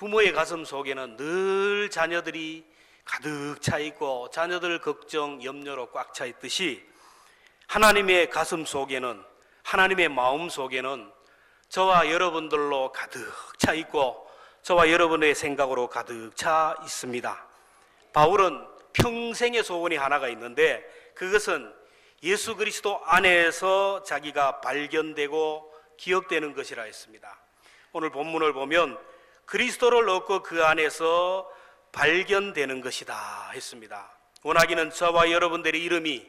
부모의 가슴 속에는 늘 자녀들이 가득 차 있고 자녀들 걱정, 염려로 꽉 차 있듯이 하나님의 가슴 속에는, 하나님의 마음 속에는 저와 여러분들로 가득 차 있고 저와 여러분의 생각으로 가득 차 있습니다. 바울은 평생의 소원이 하나가 있는데 그것은 예수 그리스도 안에서 자기가 발견되고 기억되는 것이라 했습니다. 오늘 본문을 보면 그리스도를 얻고 그 안에서 발견되는 것이다 했습니다. 원하기는 저와 여러분들의 이름이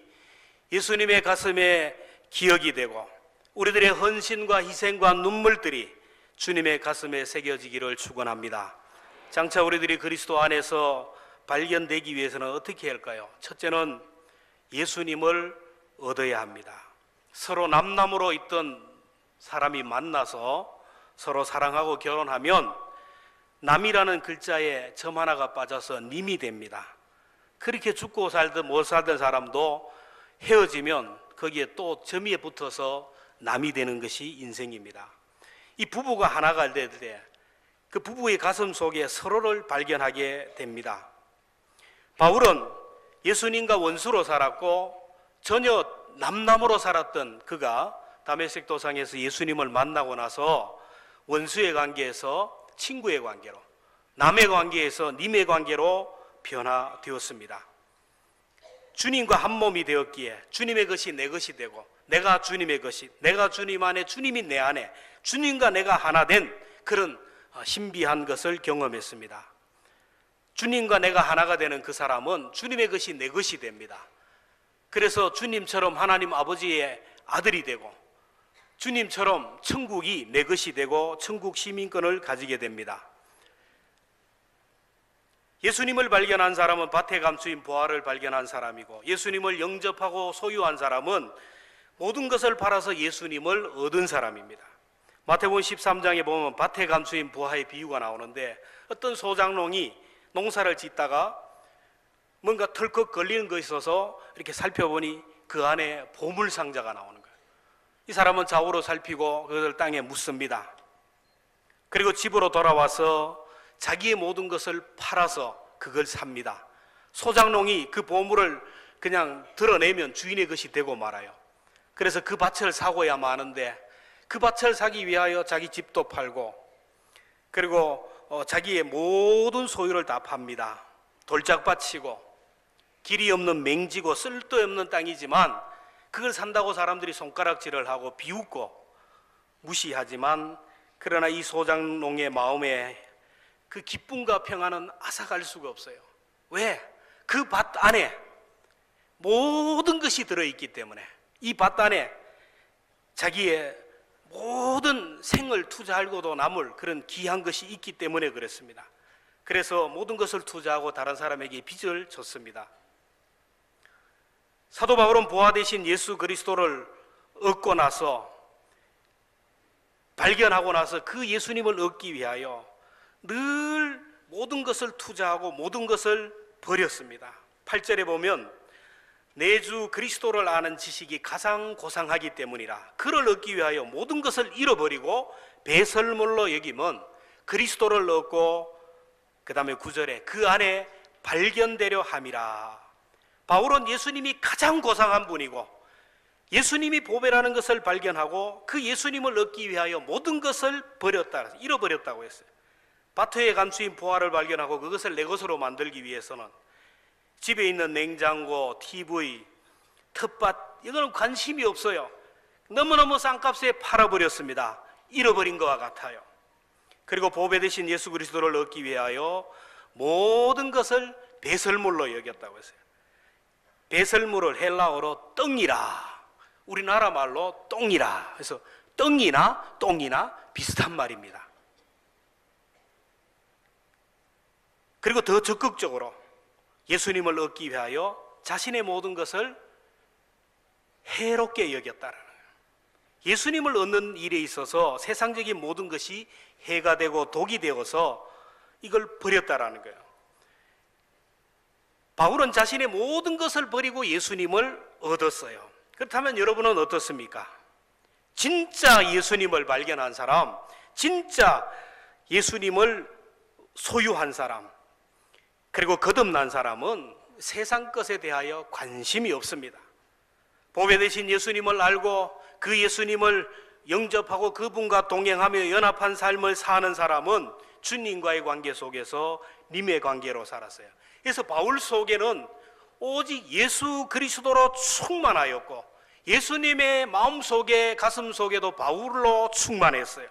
예수님의 가슴에 기억이 되고 우리들의 헌신과 희생과 눈물들이 주님의 가슴에 새겨지기를 축원합니다. 장차 우리들이 그리스도 안에서 발견되기 위해서는 어떻게 할까요? 첫째는 예수님을 얻어야 합니다. 서로 남남으로 있던 사람이 만나서 서로 사랑하고 결혼하면 남이라는 글자에 점 하나가 빠져서 님이 됩니다. 그렇게 죽고 살든 못 살던 사람도 헤어지면 거기에 또 점이 붙어서 남이 되는 것이 인생입니다. 이 부부가 하나가 될 때 그 부부의 가슴 속에 서로를 발견하게 됩니다. 바울은 예수님과 원수로 살았고 전혀 남남으로 살았던 그가 다메섹 도상에서 예수님을 만나고 나서 원수의 관계에서 친구의 관계로, 남의 관계에서 님의 관계로 변화되었습니다. 주님과 한 몸이 되었기에 주님의 것이 내 것이 되고 내가 주님의 것이, 내가 주님 안에, 주님이 내 안에, 주님과 내가 하나 된 그런 신비한 것을 경험했습니다. 주님과 내가 하나가 되는 그 사람은 주님의 것이 내 것이 됩니다. 그래서 주님처럼 하나님 아버지의 아들이 되고 주님처럼 천국이 내 것이 되고 천국 시민권을 가지게 됩니다. 예수님을 발견한 사람은 밭에 감추인 보화를 발견한 사람이고 예수님을 영접하고 소유한 사람은 모든 것을 팔아서 예수님을 얻은 사람입니다. 마태복음 13장에 보면 밭에 감추인 보화의 비유가 나오는데 어떤 소장농이 농사를 짓다가 뭔가 털컥 걸리는 것이 있어서 이렇게 살펴보니 그 안에 보물상자가 나오는 거예요. 이 사람은 좌우로 살피고 그것을 땅에 묻습니다. 그리고 집으로 돌아와서 자기의 모든 것을 팔아서 그걸 삽니다. 소장농이 그 보물을 그냥 드러내면 주인의 것이 되고 말아요. 그래서 그 밭을 사고야만 하는데 그 밭을 사기 위하여 자기 집도 팔고 그리고 자기의 모든 소유를 다 팝니다. 돌짝밭이고 길이 없는 맹지고 쓸데없는 땅이지만 그걸 산다고 사람들이 손가락질을 하고 비웃고 무시하지만 그러나 이 소장농의 마음에 그 기쁨과 평안은 앗아갈 수가 없어요. 왜? 그 밭 안에 모든 것이 들어있기 때문에 이 밭 안에 자기의 모든 생을 투자하고도 남을 그런 귀한 것이 있기 때문에 그렇습니다. 그래서 모든 것을 투자하고 다른 사람에게 빚을 졌습니다. 사도 바울은 보화 대신 예수 그리스도를 얻고 나서 발견하고 나서 그 예수님을 얻기 위하여 늘 모든 것을 투자하고 모든 것을 버렸습니다. 8절에 보면 내 주 그리스도를 아는 지식이 가장 고상하기 때문이라 그를 얻기 위하여 모든 것을 잃어버리고 배설물로 여기면 그리스도를 얻고 그 다음에 9절에 그 안에 발견되려 함이라. 바울은 예수님이 가장 고상한 분이고 예수님이 보배라는 것을 발견하고 그 예수님을 얻기 위하여 모든 것을 버렸다, 잃어버렸다고 했어요. 밭에 감추인 보화를 발견하고 그것을 내 것으로 만들기 위해서는 집에 있는 냉장고, TV, 텃밭 이거는 관심이 없어요. 너무너무 싼값에 팔아버렸습니다. 잃어버린 것과 같아요. 그리고 보배 대신 예수 그리스도를 얻기 위하여 모든 것을 배설물로 여겼다고 했어요. 배설물을 헬라어로 떵이라, 우리나라 말로 똥이라 해서 떵이나 똥이나 비슷한 말입니다. 그리고 더 적극적으로 예수님을 얻기 위하여 자신의 모든 것을 해롭게 여겼다라는 거예요. 예수님을 얻는 일에 있어서 세상적인 모든 것이 해가 되고 독이 되어서 이걸 버렸다라는 거예요. 바울은 자신의 모든 것을 버리고 예수님을 얻었어요. 그렇다면 여러분은 어떻습니까? 진짜 예수님을 발견한 사람, 진짜 예수님을 소유한 사람, 그리고 거듭난 사람은 세상 것에 대하여 관심이 없습니다. 보배 되신 예수님을 알고 그 예수님을 영접하고 그분과 동행하며 연합한 삶을 사는 사람은 주님과의 관계 속에서 님의 관계로 살았어요. 그래서 바울 속에는 오직 예수 그리스도로 충만하였고 예수님의 마음속에 가슴 속에도 바울로 충만했어요.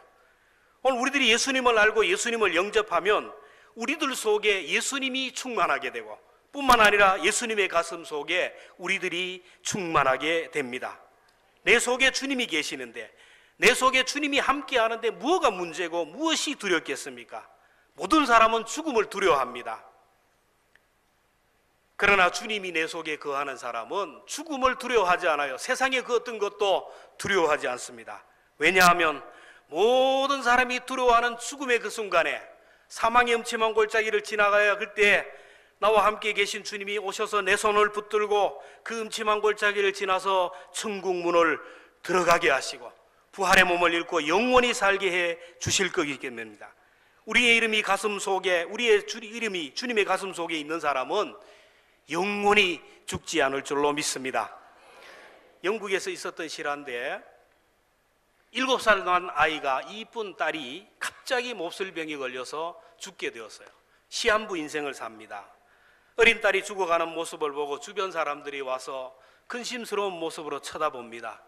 오늘 우리들이 예수님을 알고 예수님을 영접하면 우리들 속에 예수님이 충만하게 되고 뿐만 아니라 예수님의 가슴 속에 우리들이 충만하게 됩니다. 내 속에 주님이 계시는데, 내 속에 주님이 함께 하는데 무엇가 문제고 무엇이 두렵겠습니까? 모든 사람은 죽음을 두려워합니다. 그러나 주님이 내 속에 거하는 사람은 죽음을 두려워하지 않아요. 세상의 그 어떤 것도 두려워하지 않습니다. 왜냐하면 모든 사람이 두려워하는 죽음의 그 순간에, 사망의 음침한 골짜기를 지나가야 그때 나와 함께 계신 주님이 오셔서 내 손을 붙들고 그 음침한 골짜기를 지나서 천국 문을 들어가게 하시고 부활의 몸을 잃고 영원히 살게 해 주실 것이기 때문입니다. 우리의 이름이 가슴 속에, 우리의 이름이 주님의 가슴 속에 있는 사람은 영원히 죽지 않을 줄로 믿습니다. 영국에서 있었던 실화인데 7살 난 아이가, 이쁜 딸이 갑자기 몹쓸병에 걸려서 죽게 되었어요. 시한부 인생을 삽니다. 어린 딸이 죽어가는 모습을 보고 주변 사람들이 와서 근심스러운 모습으로 쳐다봅니다.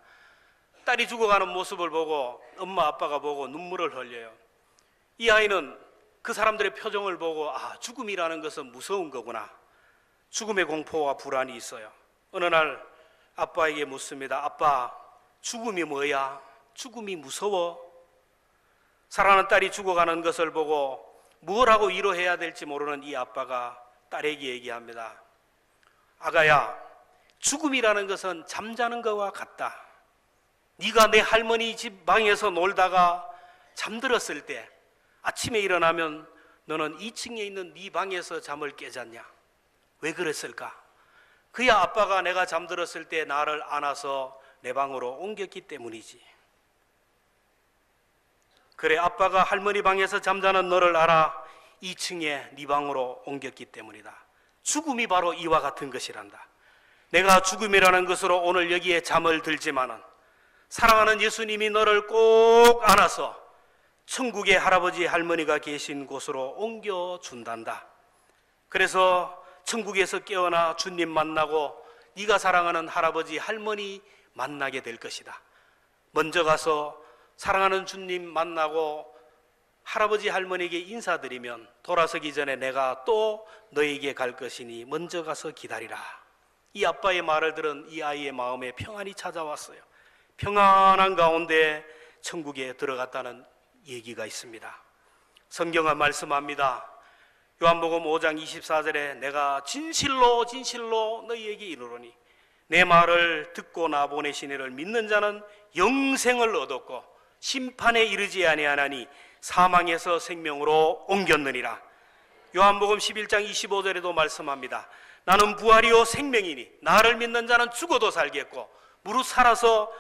딸이 죽어가는 모습을 보고 엄마 아빠가 보고 눈물을 흘려요. 이 아이는 그 사람들의 표정을 보고 죽음이라는 것은 무서운 거구나, 죽음의 공포와 불안이 있어요. 어느 날 아빠에게 묻습니다. 아빠, 죽음이 뭐야? 죽음이 무서워? 사랑하는 딸이 죽어가는 것을 보고 뭘 하고 위로해야 될지 모르는 이 아빠가 딸에게 얘기합니다. 아가야, 죽음이라는 것은 잠자는 것과 같다. 네가 내 할머니 집 방에서 놀다가 잠들었을 때 아침에 일어나면 너는 2층에 있는 네 방에서 잠을 깨잤냐? 왜 그랬을까? 그야 아빠가 내가 잠들었을 때 나를 안아서 내 방으로 옮겼기 때문이지. 그래, 아빠가 할머니 방에서 잠자는 너를 알아 2층에 네 방으로 옮겼기 때문이다. 죽음이 바로 이와 같은 것이란다. 내가 죽음이라는 것으로 오늘 여기에 잠을 들지만은 사랑하는 예수님이 너를 꼭 안아서 천국의 할아버지 할머니가 계신 곳으로 옮겨준단다. 그래서 천국에서 깨어나 주님 만나고 네가 사랑하는 할아버지 할머니 만나게 될 것이다. 먼저 가서 사랑하는 주님 만나고 할아버지 할머니에게 인사드리면 돌아서기 전에 내가 또 너에게 갈 것이니 먼저 가서 기다리라. 이 아빠의 말을 들은 이 아이의 마음에 평안이 찾아왔어요. 평안한 가운데 천국에 들어갔다는 얘기가 있습니다. 성경은 말씀합니다. 요한복음 5장 24절에 내가 진실로 진실로 너희에게 이르노니 내 말을 듣고 나 보내신 이를 믿는 자는 영생을 얻었고 심판에 이르지 아니하나니 사망에서 생명으로 옮겼느니라. 요한복음 11장 25절에도 말씀합니다. 나는 부활이요 생명이니 나를 믿는 자는 죽어도 살겠고 무릇 살아서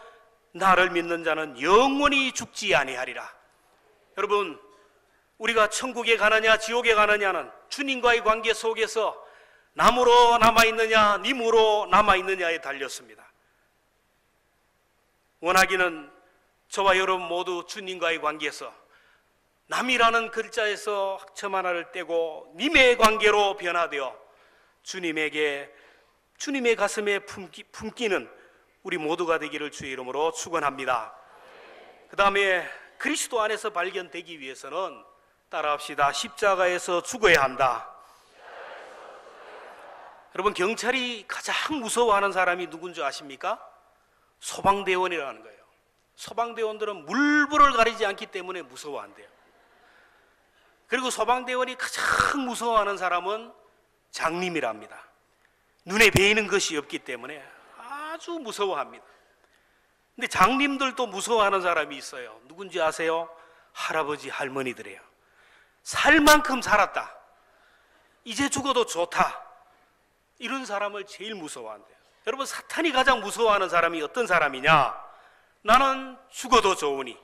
나를 믿는 자는 영원히 죽지 아니하리라. 여러분, 우리가 천국에 가느냐 지옥에 가느냐는 주님과의 관계 속에서 남으로 남아있느냐 님으로 남아있느냐에 달렸습니다. 원하기는 저와 여러분 모두 주님과의 관계에서 남이라는 글자에서 학점 하나를 떼고 님의 관계로 변화되어 주님의 가슴에 품기는 우리 모두가 되기를 주의 이름으로 축원합니다. 그 다음에 그리스도 안에서 발견되기 위해서는 따라합시다. 십자가에서 죽어야 한다. 여러분, 경찰이 가장 무서워하는 사람이 누군지 아십니까? 소방대원이라는 거예요. 소방대원들은 물불을 가리지 않기 때문에 무서워한대요. 그리고 소방대원이 가장 무서워하는 사람은 장님이랍니다. 눈에 베이는 것이 없기 때문에 아주 무서워합니다. 근데 장님들도 무서워하는 사람이 있어요. 누군지 아세요? 할아버지 할머니들이에요. 살 만큼 살았다, 이제 죽어도 좋다, 이런 사람을 제일 무서워한대요. 여러분, 사탄이 가장 무서워하는 사람이 어떤 사람이냐? 나는 죽어도 좋으니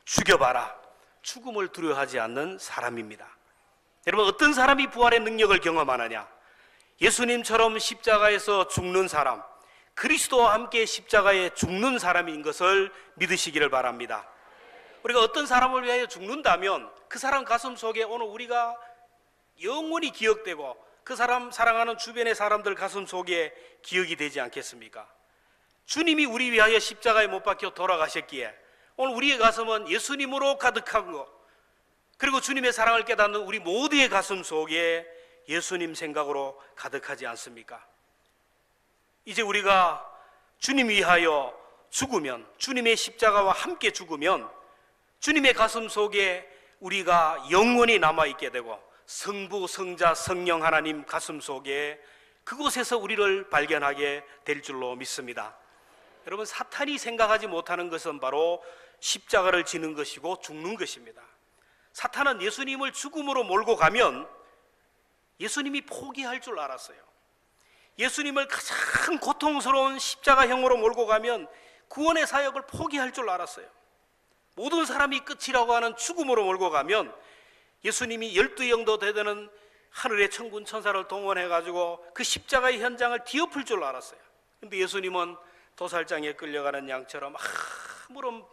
죽여봐라, 죽음을 두려워하지 않는 사람입니다. 여러분, 어떤 사람이 부활의 능력을 경험하느냐? 예수님처럼 십자가에서 죽는 사람, 그리스도와 함께 십자가에 죽는 사람인 것을 믿으시기를 바랍니다. 우리가 어떤 사람을 위하여 죽는다면 그 사람 가슴 속에 오늘 우리가 영원히 기억되고 그 사람 사랑하는 주변의 사람들 가슴 속에 기억이 되지 않겠습니까? 주님이 우리 위하여 십자가에 못 박혀 돌아가셨기에 오늘 우리의 가슴은 예수님으로 가득한 것, 그리고 주님의 사랑을 깨닫는 우리 모두의 가슴 속에 예수님 생각으로 가득하지 않습니까? 이제 우리가 주님 위하여 죽으면, 주님의 십자가와 함께 죽으면 주님의 가슴 속에 우리가 영원히 남아있게 되고 성부, 성자, 성령 하나님 가슴 속에 그곳에서 우리를 발견하게 될 줄로 믿습니다. 여러분, 사탄이 생각하지 못하는 것은 바로 십자가를 지는 것이고 죽는 것입니다. 사탄은 예수님을 죽음으로 몰고 가면 예수님이 포기할 줄 알았어요. 예수님을 가장 고통스러운 십자가형으로 몰고 가면 구원의 사역을 포기할 줄 알았어요. 모든 사람이 끝이라고 하는 죽음으로 몰고 가면 예수님이 12영도 되는 하늘의 천군 천사를 동원해가지고 그 십자가의 현장을 뒤엎을 줄 알았어요. 근데 예수님은 도살장에 끌려가는 양처럼 아무런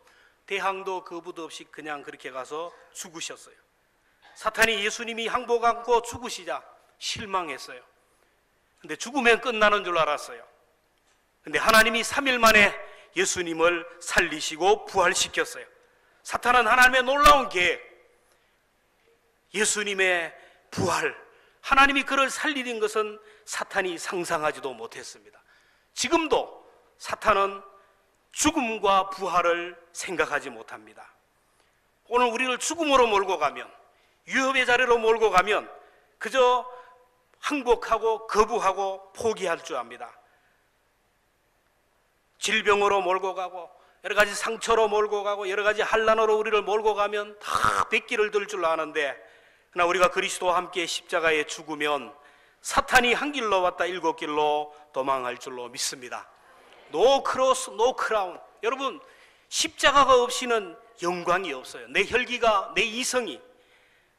대항도 거부도 없이 그냥 그렇게 가서 죽으셨어요. 사탄이 예수님이 항복 안고 죽으시자 실망했어요. 근데 죽으면 끝나는 줄 알았어요. 근데 하나님이 3일 만에 예수님을 살리시고 부활시켰어요. 사탄은 하나님의 놀라운 계획, 예수님의 부활, 하나님이 그를 살리는 것은 사탄이 상상하지도 못했습니다. 지금도 사탄은 죽음과 부활을 생각하지 못합니다. 오늘 우리를 죽음으로 몰고 가면, 위협의 자리로 몰고 가면 그저 항복하고 거부하고 포기할 줄 압니다. 질병으로 몰고 가고 여러 가지 상처로 몰고 가고 여러 가지 환난으로 우리를 몰고 가면 다 백기를 들 줄 아는데, 그러나 우리가 그리스도와 함께 십자가에 죽으면 사탄이 한 길로 왔다 7길로 도망할 줄로 믿습니다. 노 크로스, 노 크라운. 여러분, 십자가가 없이는 영광이 없어요. 내 혈기가, 내 이성이,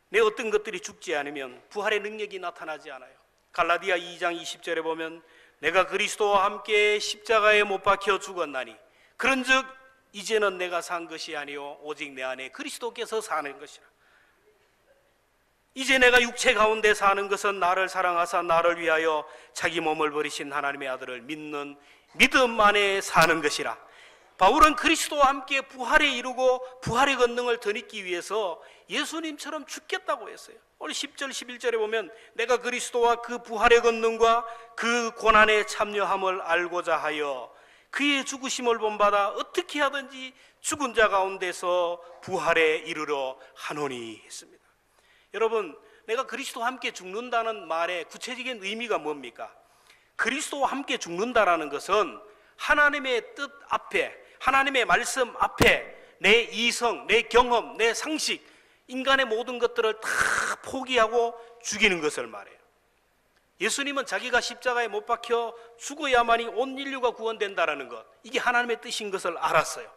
내 어떤 것들이 죽지 않으면 부활의 능력이 나타나지 않아요. 갈라디아 2장 20절에 보면 내가 그리스도와 함께 십자가에 못 박혀 죽었나니 그런즉 이제는 내가 산 것이 아니요 오직 내 안에 그리스도께서 사는 것이라. 이제 내가 육체 가운데 사는 것은 나를 사랑하사 나를 위하여 자기 몸을 버리신 하나님의 아들을 믿는 믿음 안에 사는 것이라. 바울은 그리스도와 함께 부활에 이르고 부활의 권능을 덧입기 위해서 예수님처럼 죽겠다고 했어요. 오늘 10절 11절에 보면 내가 그리스도와 그 부활의 권능과 그 고난에 참여함을 알고자 하여 그의 죽으심을 본받아 어떻게 하든지 죽은 자 가운데서 부활에 이르러 하노니 했습니다. 여러분, 내가 그리스도와 함께 죽는다는 말의 구체적인 의미가 뭡니까? 그리스도와 함께 죽는다라는 것은 하나님의 뜻 앞에, 하나님의 말씀 앞에 내 이성, 내 경험, 내 상식, 인간의 모든 것들을 다 포기하고 죽이는 것을 말해요. 예수님은 자기가 십자가에 못 박혀 죽어야만이 온 인류가 구원된다라는 것, 이게 하나님의 뜻인 것을 알았어요.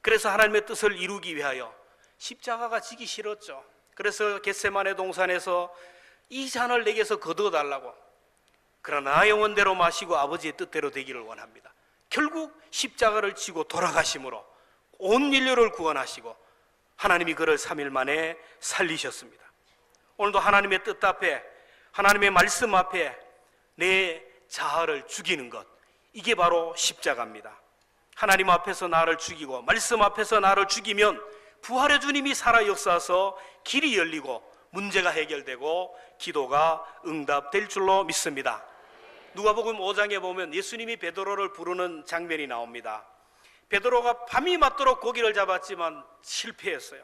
그래서 하나님의 뜻을 이루기 위하여 십자가가 지기 싫었죠. 그래서 겟세마네 동산에서 이 잔을 내게서 거두어달라고, 그러나 나의 원대로 마시고 아버지의 뜻대로 되기를 원합니다. 결국 십자가를 지고 돌아가심으로 온 인류를 구원하시고 하나님이 그를 3일 만에 살리셨습니다. 오늘도 하나님의 뜻 앞에, 하나님의 말씀 앞에 내 자아를 죽이는 것, 이게 바로 십자가입니다. 하나님 앞에서 나를 죽이고 말씀 앞에서 나를 죽이면 부활의 주님이 살아 역사하서 길이 열리고 문제가 해결되고 기도가 응답될 줄로 믿습니다. 누가복음 5장에 보면 예수님이 베드로를 부르는 장면이 나옵니다. 베드로가 밤이 맞도록 고기를 잡았지만 실패했어요.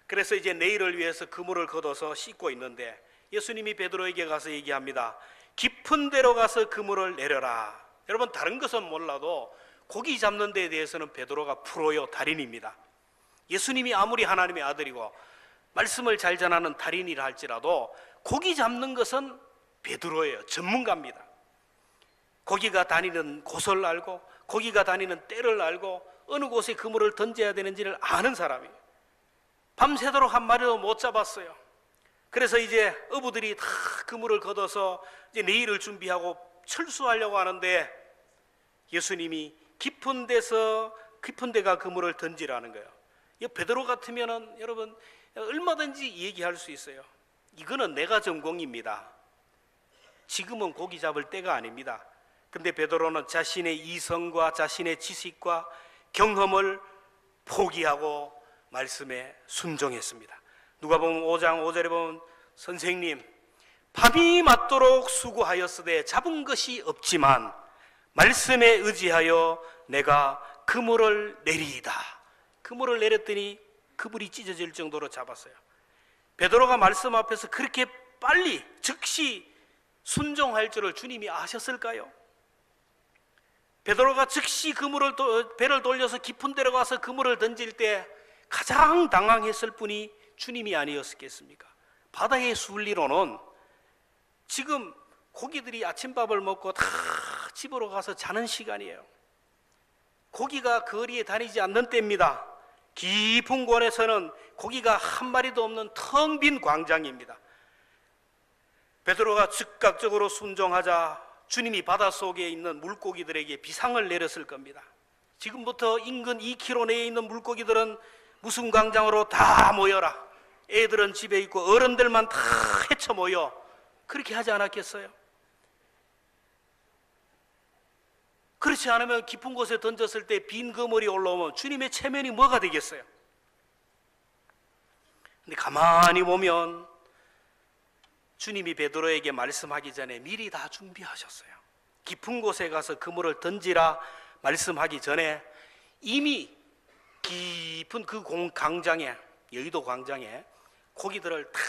그래서 이제 내일을 위해서 그물을 걷어서 씻고 있는데 예수님이 베드로에게 가서 얘기합니다. 깊은 데로 가서 그물을 내려라. 여러분, 다른 것은 몰라도 고기 잡는 데에 대해서는 베드로가 프로요, 달인입니다. 예수님이 아무리 하나님의 아들이고 말씀을 잘 전하는 달인이라 할지라도 고기 잡는 것은 베드로예요. 전문가입니다. 고기가 다니는 곳을 알고 고기가 다니는 때를 알고 어느 곳에 그물을 던져야 되는지를 아는 사람이에요. 밤새도록 한 마리도 못 잡았어요. 그래서 이제 어부들이 다 그물을 걷어서 이제 내일을 준비하고 철수하려고 하는데 예수님이 깊은 데가 그물을 던지라는 거예요. 이 베드로 같으면은 여러분 얼마든지 얘기할 수 있어요. 이거는 내가 전공입니다. 지금은 고기 잡을 때가 아닙니다. 근데 베드로는 자신의 이성과 자신의 지식과 경험을 포기하고 말씀에 순종했습니다. 누가복음 5장 5절에 보면 선생님 밤이 맞도록 수고하였으되 잡은 것이 없지만 말씀에 의지하여 내가 그물을 내리이다. 그물을 내렸더니 그물이 찢어질 정도로 잡았어요. 베드로가 말씀 앞에서 그렇게 빨리 즉시 순종할 줄을 주님이 아셨을까요? 베드로가 즉시 배를 돌려서 깊은 데로 가서 그물을 던질 때 가장 당황했을 분이 주님이 아니었겠습니까? 바다의 순리로는 지금 고기들이 아침밥을 먹고 다 집으로 가서 자는 시간이에요. 고기가 거리에 다니지 않는 때입니다. 깊은 곳에서는 고기가 한 마리도 없는 텅 빈 광장입니다. 베드로가 즉각적으로 순종하자 주님이 바닷속에 있는 물고기들에게 비상을 내렸을 겁니다. 지금부터 인근 2km 내에 있는 물고기들은 무슨 광장으로 다 모여라. 애들은 집에 있고 어른들만 다 헤쳐 모여. 그렇게 하지 않았겠어요? 그렇지 않으면 깊은 곳에 던졌을 때 빈 그물이 올라오면 주님의 체면이 뭐가 되겠어요? 근데 가만히 보면 주님이 베드로에게 말씀하기 전에 미리 다 준비하셨어요. 깊은 곳에 가서 그물을 던지라 말씀하기 전에 이미 깊은 그 광장에, 여의도 광장에 고기들을 다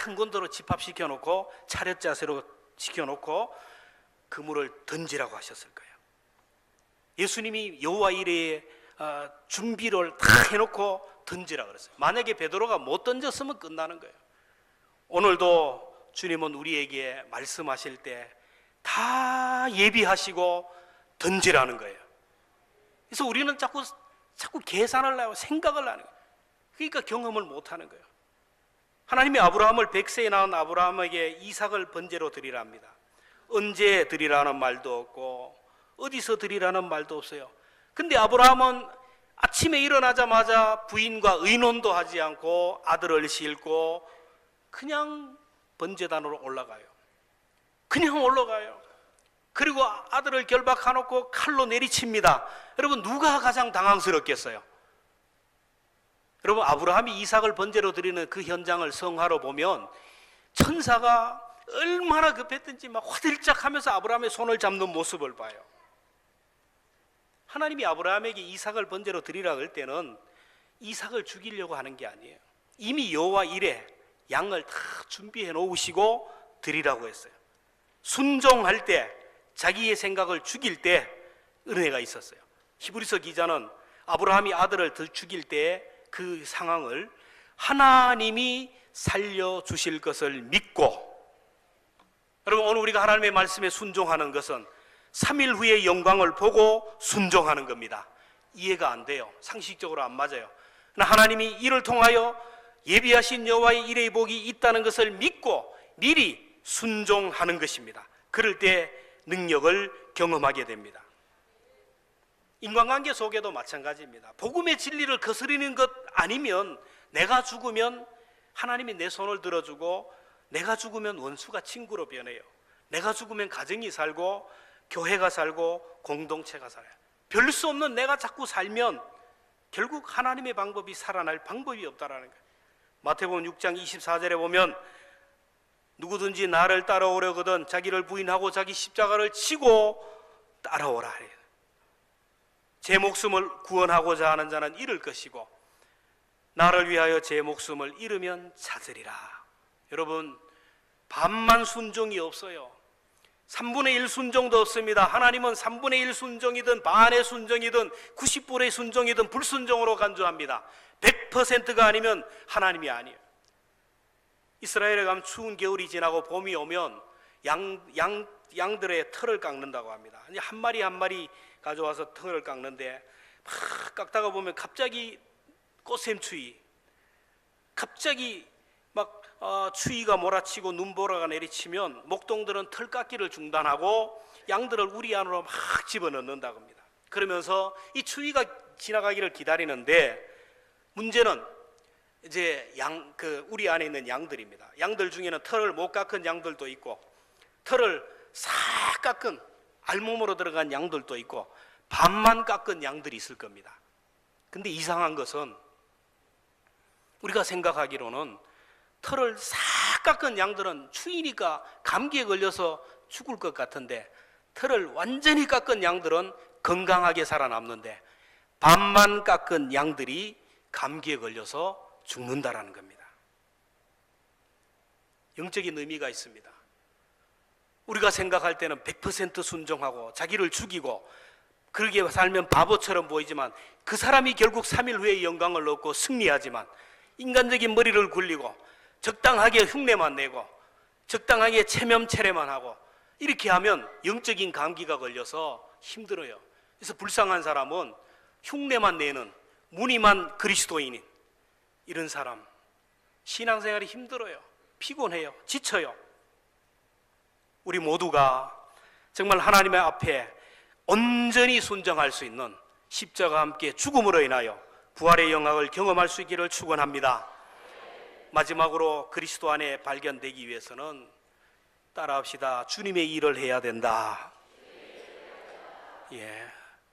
한 군데로 집합시켜 놓고 차렷 자세로 시켜놓고 그물을 던지라고 하셨을 거예요. 예수님이 여호와 이레의 준비를 다 해놓고 던지라 그랬어요. 만약에 베드로가 못 던졌으면 끝나는 거예요. 오늘도 주님은 우리에게 말씀하실 때 다 예비하시고 던지라는 거예요. 그래서 우리는 자꾸 계산을 하고 생각을 하는 거예요. 그러니까 경험을 못 하는 거예요. 하나님이 아브라함을 100세에 낳은 아브라함에게 이삭을 번제로 드리라 합니다. 언제 드리라는 말도 없고 어디서 드리라는 말도 없어요. 근데 아브라함은 아침에 일어나자마자 부인과 의논도 하지 않고 아들을 싣고 그냥 번제단으로 올라가요. 그냥 올라가요. 그리고 아들을 결박해놓고 칼로 내리칩니다. 여러분 누가 가장 당황스럽겠어요? 여러분 아브라함이 이삭을 번제로 드리는 그 현장을 성화로 보면 천사가 얼마나 급했든지 막 화들짝 하면서 아브라함의 손을 잡는 모습을 봐요. 하나님이 아브라함에게 이삭을 번제로 드리라 할 때는 이삭을 죽이려고 하는 게 아니에요. 이미 여호와 이레 양을 다 준비해 놓으시고 드리라고 했어요. 순종할 때 자기의 생각을 죽일 때 은혜가 있었어요. 히브리서 기자는 아브라함이 아들을 죽일 때 그 상황을 하나님이 살려주실 것을 믿고, 여러분 오늘 우리가 하나님의 말씀에 순종하는 것은 3일 후의 영광을 보고 순종하는 겁니다. 이해가 안 돼요. 상식적으로 안 맞아요. 하나님이 이를 통하여 예비하신 여호와의 일의 복이 있다는 것을 믿고 미리 순종하는 것입니다. 그럴 때 능력을 경험하게 됩니다. 인간관계 속에도 마찬가지입니다. 복음의 진리를 거스르는 것 아니면 내가 죽으면 하나님이 내 손을 들어주고 내가 죽으면 원수가 친구로 변해요. 내가 죽으면 가정이 살고 교회가 살고 공동체가 살아요. 별 수 없는 내가 자꾸 살면 결국 하나님의 방법이 살아날 방법이 없다라는 거예요. 마태복음 6장 24절에 보면 누구든지 나를 따라오려거든 자기를 부인하고 자기 십자가를 치고 따라오라 해요. 제 목숨을 구원하고자 하는 자는 잃을 것이고 나를 위하여 제 목숨을 잃으면 찾으리라. 여러분 반만 순종이 없어요. 3분의 1 순종도 없습니다. 하나님은 3분의 1 순종이든 반의 순종이든 90분의 순종이든 불순종으로 간주합니다. 100%가 아니면 하나님이 아니에요. 이스라엘에 가면 추운 겨울이 지나고 봄이 오면 양들의 털을 깎는다고 합니다. 한 마리 한 마리 가져와서 털을 깎는데 막 깎다가 보면 갑자기 꽃샘추위, 갑자기 막 추위가 몰아치고 눈보라가 내리치면 목동들은 털깎기를 중단하고 양들을 우리 안으로 막 집어넣는다고 합니다. 그러면서 이 추위가 지나가기를 기다리는데, 문제는 이제 우리 안에 있는 양들입니다. 양들 중에는 털을 못 깎은 양들도 있고, 털을 싹 깎은 알몸으로 들어간 양들도 있고, 반만 깎은 양들이 있을 겁니다. 근데 이상한 것은 우리가 생각하기로는 털을 싹 깎은 양들은 추위니까 감기에 걸려서 죽을 것 같은데, 털을 완전히 깎은 양들은 건강하게 살아남는데, 반만 깎은 양들이 감기에 걸려서 죽는다라는 겁니다. 영적인 의미가 있습니다. 우리가 생각할 때는 100% 순종하고 자기를 죽이고 그렇게 살면 바보처럼 보이지만, 그 사람이 결국 3일 후에 영광을 얻고 승리하지만, 인간적인 머리를 굴리고 적당하게 흉내만 내고 적당하게 체념체례만 하고 이렇게 하면 영적인 감기가 걸려서 힘들어요. 그래서 불쌍한 사람은 흉내만 내는 무늬만 그리스도인인 이런 사람, 신앙생활이 힘들어요. 피곤해요. 지쳐요. 우리 모두가 정말 하나님의 앞에 온전히 순종할 수 있는 십자가와 함께 죽음으로 인하여 부활의 영광을 경험할 수 있기를 축원합니다. 마지막으로 그리스도 안에 발견되기 위해서는 따라합시다. 주님의 일을 해야 된다.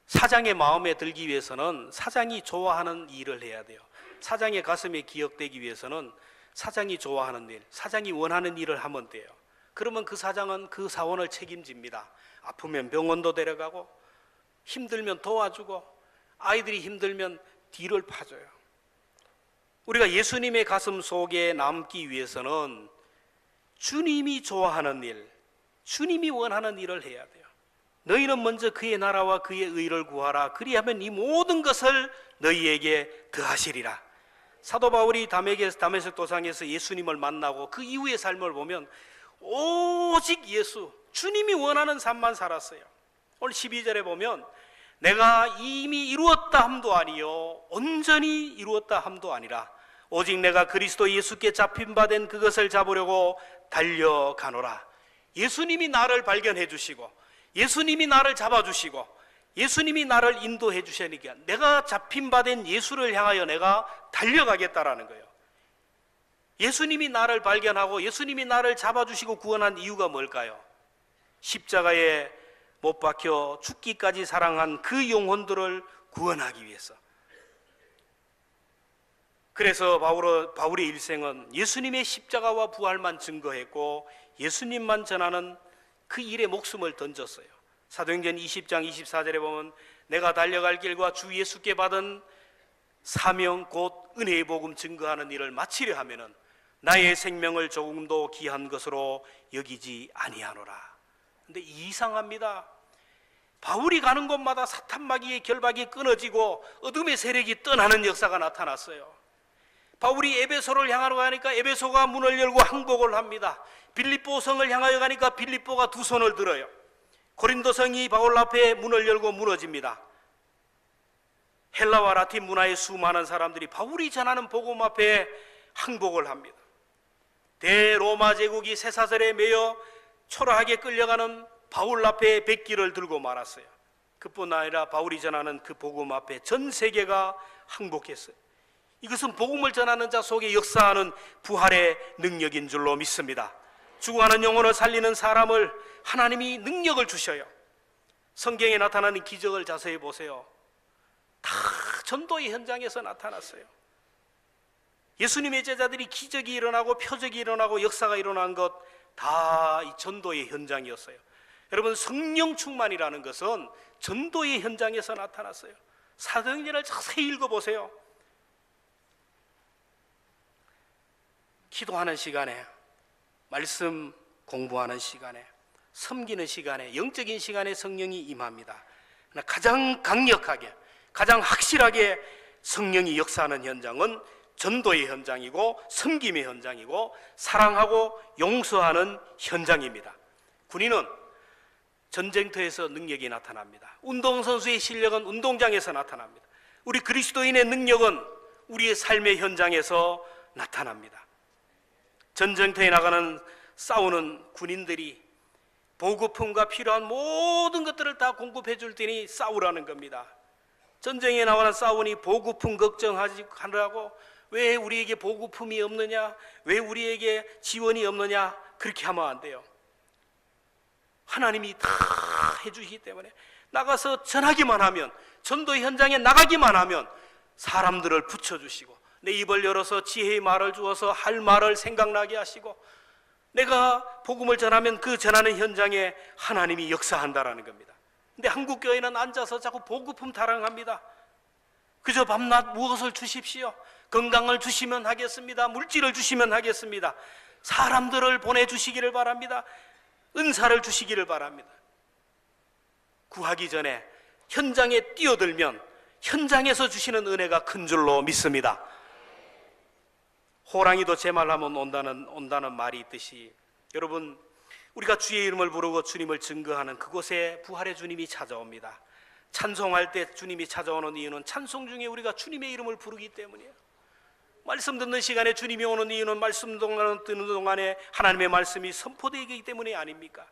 사장의 마음에 들기 위해서는 사장이 좋아하는 일을 해야 돼요. 사장의 가슴에 기억되기 위해서는 사장이 좋아하는 일, 사장이 원하는 일을 하면 돼요. 그러면 그 사장은 그 사원을 책임집니다. 아프면 병원도 데려가고, 힘들면 도와주고, 아이들이 힘들면 뒤를 파줘요. 우리가 예수님의 가슴 속에 남기 위해서는 주님이 좋아하는 일, 주님이 원하는 일을 해야 돼요. 너희는 먼저 그의 나라와 그의 의를 구하라. 그리하면 이 모든 것을 너희에게 더하시리라. 사도 바울이 다메섹 도상에서 예수님을 만나고 그 이후의 삶을 보면 오직 예수, 주님이 원하는 삶만 살았어요. 오늘 12절에 보면 내가 이미 이루었다 함도 아니요 온전히 이루었다 함도 아니라 오직 내가 그리스도 예수께 잡힌 바 된 그것을 잡으려고 달려가노라. 예수님이 나를 발견해 주시고 예수님이 나를 잡아주시고 예수님이 나를 인도해 주시니까 내가 잡힌 바 된 예수를 향하여 내가 달려가겠다라는 거예요. 예수님이 나를 발견하고 예수님이 나를 잡아주시고 구원한 이유가 뭘까요? 십자가에 못 박혀 죽기까지 사랑한 그 영혼들을 구원하기 위해서. 그래서 바울의 일생은 예수님의 십자가와 부활만 증거했고 예수님만 전하는 그 일에 목숨을 던졌어요. 사도행전 20장 24절에 보면 내가 달려갈 길과 주 예수께 받은 사명 곧 은혜의 복음 증거하는 일을 마치려 하면은 나의 생명을 조금도 귀한 것으로 여기지 아니하노라. 근데 이상합니다. 바울이 가는 곳마다 사탄 마귀의 결박이 끊어지고 어둠의 세력이 떠나는 역사가 나타났어요. 바울이 에베소를 향하러 가니까 에베소가 문을 열고 항복을 합니다. 빌립보 성을 향하여 가니까 빌립보가 두 손을 들어요. 고린도 성이 바울 앞에 문을 열고 무너집니다. 헬라와 라틴 문화의 수많은 사람들이 바울이 전하는 복음 앞에 항복을 합니다. 대로마 제국이 쇠사슬에 매여 초라하게 끌려가는 바울 앞에 백기를 들고 말았어요. 그뿐 아니라 바울이 전하는 그 복음 앞에 전 세계가 항복했어요. 이것은 복음을 전하는 자 속에 역사하는 부활의 능력인 줄로 믿습니다. 죽어가는 영혼을 살리는 사람을 하나님이 능력을 주셔요. 성경에 나타나는 기적을 자세히 보세요. 다 전도의 현장에서 나타났어요. 예수님의 제자들이 기적이 일어나고 표적이 일어나고 역사가 일어난 것 다 이 전도의 현장이었어요. 여러분, 성령 충만이라는 것은 전도의 현장에서 나타났어요. 사도행전을 자세히 읽어보세요. 기도하는 시간에, 말씀 공부하는 시간에, 섬기는 시간에, 영적인 시간에 성령이 임합니다. 가장 강력하게, 가장 확실하게 성령이 역사하는 현장은 전도의 현장이고 섬김의 현장이고 사랑하고 용서하는 현장입니다. 군인은 전쟁터에서 능력이 나타납니다. 운동선수의 실력은 운동장에서 나타납니다. 우리 그리스도인의 능력은 우리의 삶의 현장에서 나타납니다. 전쟁터에 나가는 싸우는 군인들이 보급품과 필요한 모든 것들을 다 공급해 줄 테니 싸우라는 겁니다. 전쟁에 나가는 싸우니 보급품 걱정하느라고 왜 우리에게 보급품이 없느냐, 왜 우리에게 지원이 없느냐, 그렇게 하면 안 돼요. 하나님이 다 해주시기 때문에 나가서 전하기만 하면, 전도 현장에 나가기만 하면 사람들을 붙여주시고, 내 입을 열어서 지혜의 말을 주어서 할 말을 생각나게 하시고, 내가 복음을 전하면 그 전하는 현장에 하나님이 역사한다라는 겁니다. 근데 한국 교회는 앉아서 자꾸 보급품 타령합니다. 그저 밤낮 무엇을 주십시오, 건강을 주시면 하겠습니다, 물질을 주시면 하겠습니다, 사람들을 보내주시기를 바랍니다, 은사를 주시기를 바랍니다. 구하기 전에 현장에 뛰어들면 현장에서 주시는 은혜가 큰 줄로 믿습니다. 호랑이도 제 말하면 온다는 말이 있듯이, 여러분, 우리가 주의 이름을 부르고 주님을 증거하는 그곳에 부활의 주님이 찾아옵니다. 찬송할 때 주님이 찾아오는 이유는 찬송 중에 우리가 주님의 이름을 부르기 때문이에요. 말씀 듣는 시간에 주님이 오는 이유는 말씀 듣는 동안에 하나님의 말씀이 선포되기 때문이 아닙니까?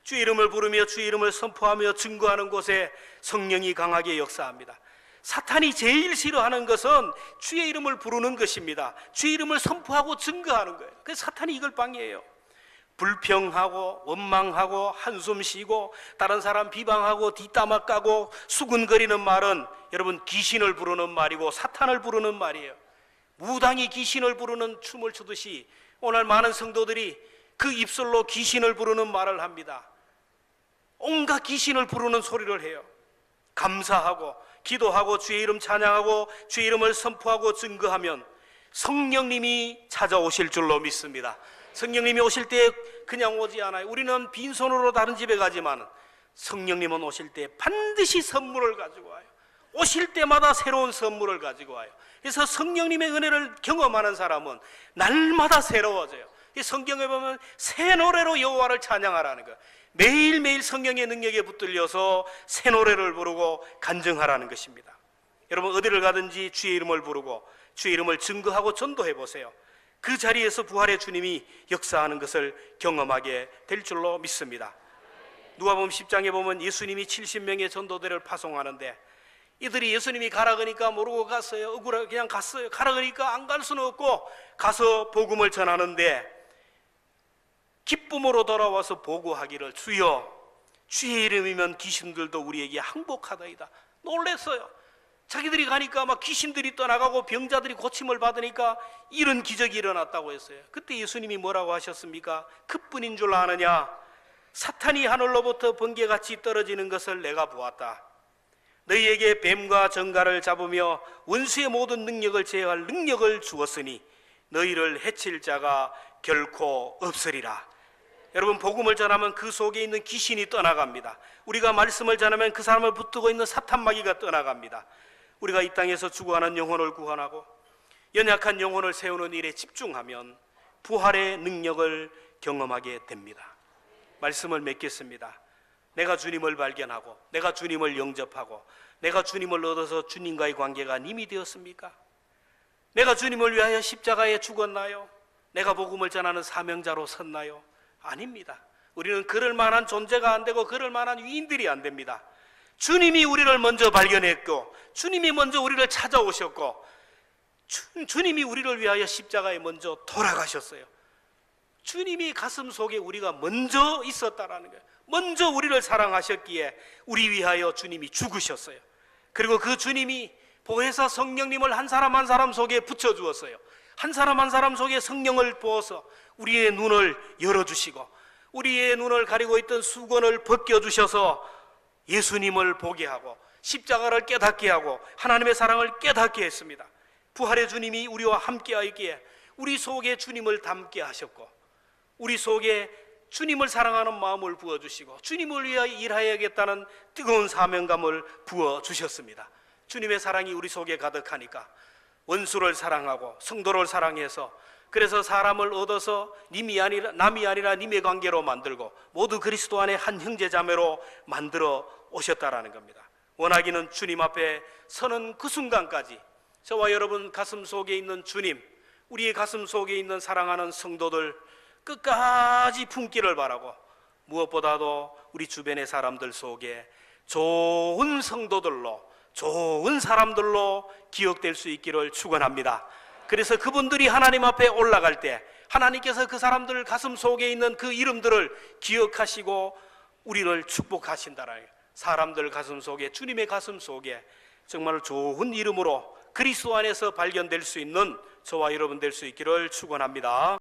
주의 이름을 부르며 주의 이름을 선포하며 증거하는 곳에 성령이 강하게 역사합니다. 사탄이 제일 싫어하는 것은 주의 이름을 부르는 것입니다. 주의 이름을 선포하고 증거하는 거예요. 그래서 사탄이 이걸 방해해요. 불평하고 원망하고 한숨 쉬고 다른 사람 비방하고 뒷담화 까고 수근거리는 말은 여러분 귀신을 부르는 말이고 사탄을 부르는 말이에요. 무당이 귀신을 부르는 춤을 추듯이 오늘 많은 성도들이 그 입술로 귀신을 부르는 말을 합니다. 온갖 귀신을 부르는 소리를 해요. 감사하고 기도하고 주의 이름 찬양하고 주의 이름을 선포하고 증거하면 성령님이 찾아오실 줄로 믿습니다. 성령님이 오실 때 그냥 오지 않아요. 우리는 빈손으로 다른 집에 가지만 성령님은 오실 때 반드시 선물을 가지고 와요. 오실 때마다 새로운 선물을 가지고 와요. 그래서 성령님의 은혜를 경험하는 사람은 날마다 새로워져요. 이 성경에 보면 새 노래로 여호와를 찬양하라는 거예요. 매일매일 성령의 능력에 붙들려서 새 노래를 부르고 간증하라는 것입니다. 여러분, 어디를 가든지 주의 이름을 부르고 주의 이름을 증거하고 전도해 보세요. 그 자리에서 부활의 주님이 역사하는 것을 경험하게 될 줄로 믿습니다. 누가복음 10장에 보면 예수님이 70명의 전도대를 파송하는데 이들이 예수님이 가라 그러니까 모르고 갔어요. 억울하게 그냥 갔어요. 가라 그러니까 안 갈 수는 없고 가서 복음을 전하는데 기쁨으로 돌아와서 보고하기를 주여 주의 이름이면 귀신들도 우리에게 항복하다이다. 놀랬어요. 자기들이 가니까 막 귀신들이 떠나가고 병자들이 고침을 받으니까 이런 기적이 일어났다고 했어요. 그때 예수님이 뭐라고 하셨습니까? 그뿐인 줄 아느냐? 사탄이 하늘로부터 번개같이 떨어지는 것을 내가 보았다. 너희에게 뱀과 정갈을 잡으며 원수의 모든 능력을 제어할 능력을 주었으니 너희를 해칠 자가 결코 없으리라. 여러분, 복음을 전하면 그 속에 있는 귀신이 떠나갑니다. 우리가 말씀을 전하면 그 사람을 붙들고 있는 사탄마귀가 떠나갑니다. 우리가 이 땅에서 죽어가는 영혼을 구원하고 연약한 영혼을 세우는 일에 집중하면 부활의 능력을 경험하게 됩니다. 말씀을 맺겠습니다. 내가 주님을 발견하고 내가 주님을 영접하고 내가 주님을 얻어서 주님과의 관계가 님이 되었습니까? 내가 주님을 위하여 십자가에 죽었나요? 내가 복음을 전하는 사명자로 섰나요? 아닙니다. 우리는 그럴 만한 존재가 안 되고 그럴 만한 위인들이 안 됩니다. 주님이 우리를 먼저 발견했고 주님이 먼저 우리를 찾아오셨고 주님이 우리를 위하여 십자가에 먼저 돌아가셨어요. 주님이 가슴 속에 우리가 먼저 있었다라는 거예요. 먼저 우리를 사랑하셨기에 우리 위하여 주님이 죽으셨어요. 그리고 그 주님이 보혜사 성령님을 한 사람 한 사람 속에 붙여주었어요. 한 사람 한 사람 속에 성령을 부어서 우리의 눈을 열어주시고 우리의 눈을 가리고 있던 수건을 벗겨주셔서 예수님을 보게 하고 십자가를 깨닫게 하고 하나님의 사랑을 깨닫게 했습니다. 부활의 주님이 우리와 함께 하기에 우리 속에 주님을 담게 하셨고 우리 속에 주님을 사랑하는 마음을 부어주시고 주님을 위하여 일하여야겠다는 뜨거운 사명감을 부어주셨습니다. 주님의 사랑이 우리 속에 가득하니까 원수를 사랑하고 성도를 사랑해서 그래서 사람을 얻어서 남이 아니라 님의 관계로 만들고 모두 그리스도 안에 한 형제자매로 만들어 오셨다라는 겁니다. 원하기는 주님 앞에 서는 그 순간까지 저와 여러분 가슴 속에 있는 주님, 우리의 가슴 속에 있는 사랑하는 성도들 끝까지 품기를 바라고, 무엇보다도 우리 주변의 사람들 속에 좋은 성도들로, 좋은 사람들로 기억될 수 있기를 축원합니다. 그래서 그분들이 하나님 앞에 올라갈 때 하나님께서 그 사람들 가슴 속에 있는 그 이름들을 기억하시고 우리를 축복하신다라는, 사람들 가슴 속에, 주님의 가슴 속에 정말 좋은 이름으로 그리스도 안에서 발견될 수 있는 저와 여러분 될 수 있기를 축원합니다.